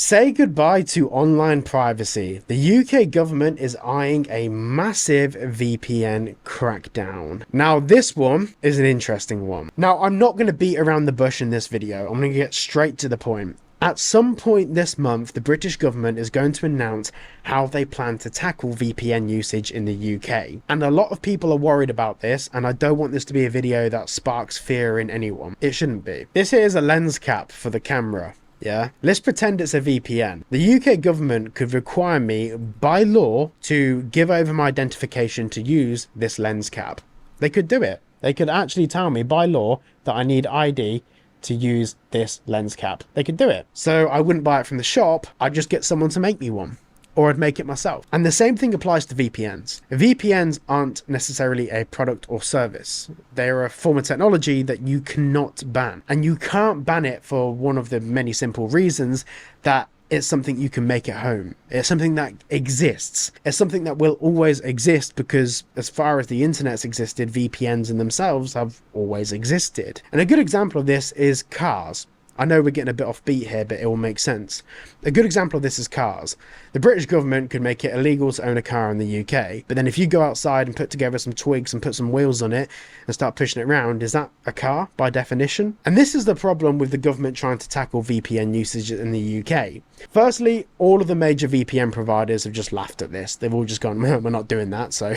Say goodbye to online privacy. The UK government is eyeing a massive VPN crackdown. Now, this one is an interesting one. Now, I'm not going to beat around the bush in this video. I'm going to get straight to the point. At some point this month, the British government is going to announce how they plan to tackle VPN usage in the UK. And a lot of people are worried about this, and I don't want this to be a video that sparks fear in anyone. It shouldn't be. This here is a lens cap for the camera. Yeah, let's pretend it's a VPN. The UK government could require me by law to give over my identification to use this lens cap. They could do it. They could actually tell me by law that I need ID to use this lens cap. They could do it. So I wouldn't buy it from the shop. I'd just get someone to make me one. Or I'd make it myself. And the same thing applies to VPNs. VPNs aren't necessarily a product or service. They're a form of technology that you cannot ban. And you can't ban it for one of the many simple reasons that it's something you can make at home. It's something that exists. It's something that will always exist because as far as the internet's existed, VPNs in themselves have always existed. And a good example of this is cars. I know we're getting a bit off beat here, but it will make sense. A good example of this is cars. The British government could make it illegal to own a car in the UK, but then if you go outside and put together some twigs and put some wheels on it and start pushing it around, is that a car by definition? And this is the problem with the government trying to tackle VPN usage in the UK. Firstly, all of the major VPN providers have just laughed at this. They've all just gone, we're not doing that, so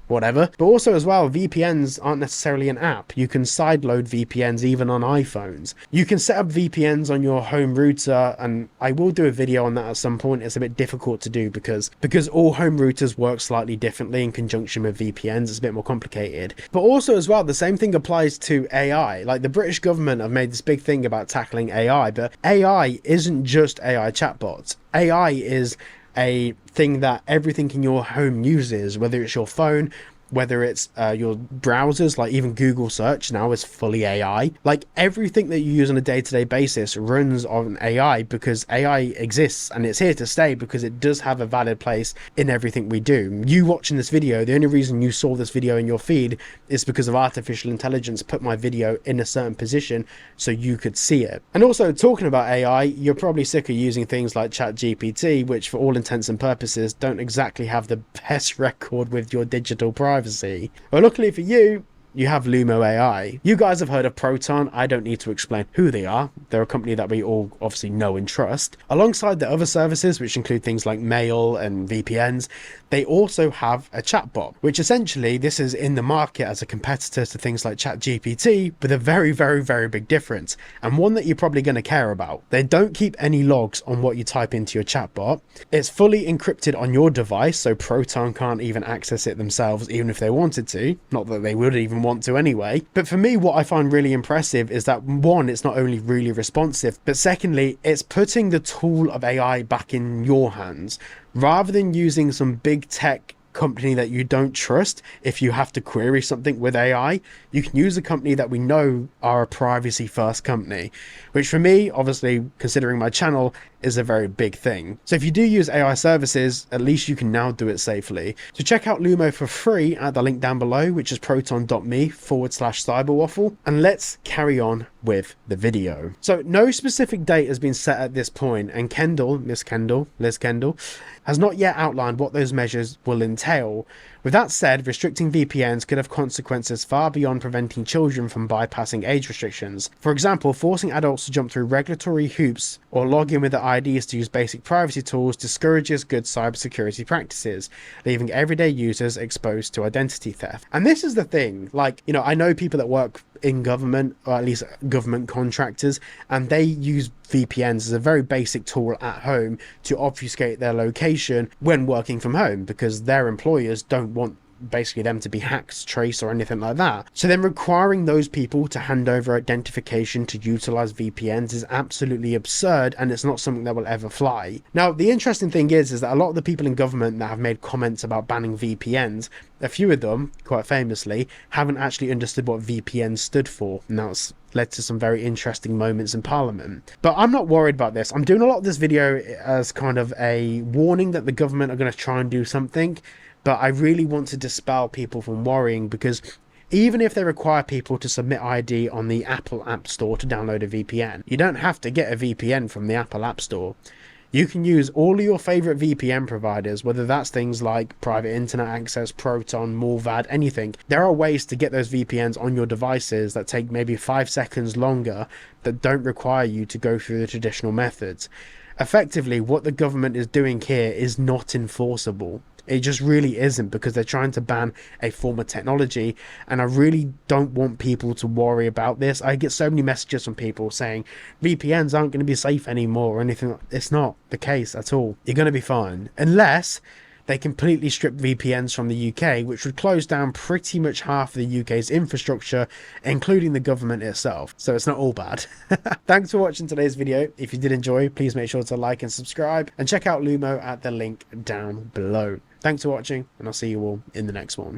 whatever. But also as well, VPNs aren't necessarily an app. You can sideload VPNs even on iPhones. You can set up VPNs on your home router, and I will do a video on that at some point. It's a bit difficult to do because all home routers work slightly differently in conjunction with VPNs. It's a bit more complicated. But also as well, the same thing applies to AI. Like the British government have made this big thing about tackling AI, but AI isn't just AI chatbots. AI is a thing that everything in your home uses, whether it's your phone, whether it's your browsers, like even Google search now is fully AI. Like everything that you use on a day-to-day basis runs on AI because AI exists and it's here to stay because it does have a valid place in everything we do. You watching this video, the only reason you saw this video in your feed is because of artificial intelligence put my video in a certain position so you could see it. And also talking about AI, you're probably sick of using things like ChatGPT, which for all intents and purposes don't exactly have the best record with your digital privacy. Well, luckily for you, you have Lumo AI. You guys have heard of Proton. I don't need to explain who they are. They're a company that we all obviously know and trust. Alongside the other services, which include things like mail and VPNs, they also have a chatbot, which essentially this is in the market as a competitor to things like ChatGPT, with a very, very, very big difference, and one that you're probably going to care about. They don't keep any logs on what you type into your chatbot. It's fully encrypted on your device, so Proton can't even access it themselves, even if they wanted to. Not that they would even want to anyway. But for me, what I find really impressive is that one, it's not only really responsive, but secondly, it's putting the tool of AI back in your hands. Rather than using some big tech company that you don't trust, if you have to query something with AI, you can use a company that we know are a privacy first company, which for me, obviously considering my channel, is a very big thing. So if you do use AI services, at least you can now do it safely. So check out Lumo for free at the link down below, which is proton.me/cyberwaffle. And let's carry on with the video. So no specific date has been set at this point, and Liz Kendall, has not yet outlined what those measures will entail. With that said, restricting VPNs could have consequences far beyond preventing children from bypassing age restrictions. For example, forcing adults to jump through regulatory hoops or log in with their IDs to use basic privacy tools discourages good cybersecurity practices, leaving everyday users exposed to identity theft. And this is the thing, like, you know, I know people that work in government, or at least government contractors, and they use VPNs as a very basic tool at home to obfuscate their location when working from home because their employers don't want basically them to be hacked, traced, or anything like that. So then requiring those people to hand over identification to utilize VPNs is absolutely absurd, and it's not something that will ever fly. Now, the interesting thing is that a lot of the people in government that have made comments about banning VPNs, a few of them, quite famously, haven't actually understood what VPN stood for, and that's led to some very interesting moments in Parliament. But I'm not worried about this. I'm doing a lot of this video as kind of a warning that the government are going to try and do something, but I really want to dispel people from worrying, because even if they require people to submit ID on the Apple App Store to download a VPN, you don't have to get a VPN from the Apple App Store. You can use all of your favorite VPN providers, whether that's things like private internet access, Proton, Mullvad, anything. There are ways to get those VPNs on your devices that take maybe 5 seconds longer, that don't require you to go through the traditional methods. Effectively, what the government is doing here is not enforceable. It just really isn't, because they're trying to ban a form of technology, and I really don't want people to worry about this. I get so many messages from people saying VPNs aren't going to be safe anymore or anything. It's not the case at all. You're going to be fine, unless they completely strip VPNs from the UK, which would close down pretty much half of the UK's infrastructure, including the government itself. So it's not all bad. Thanks for watching today's video. If you did enjoy, please make sure to like and subscribe, and check out Lumo at the link down below. Thanks for watching, and I'll see you all in the next one.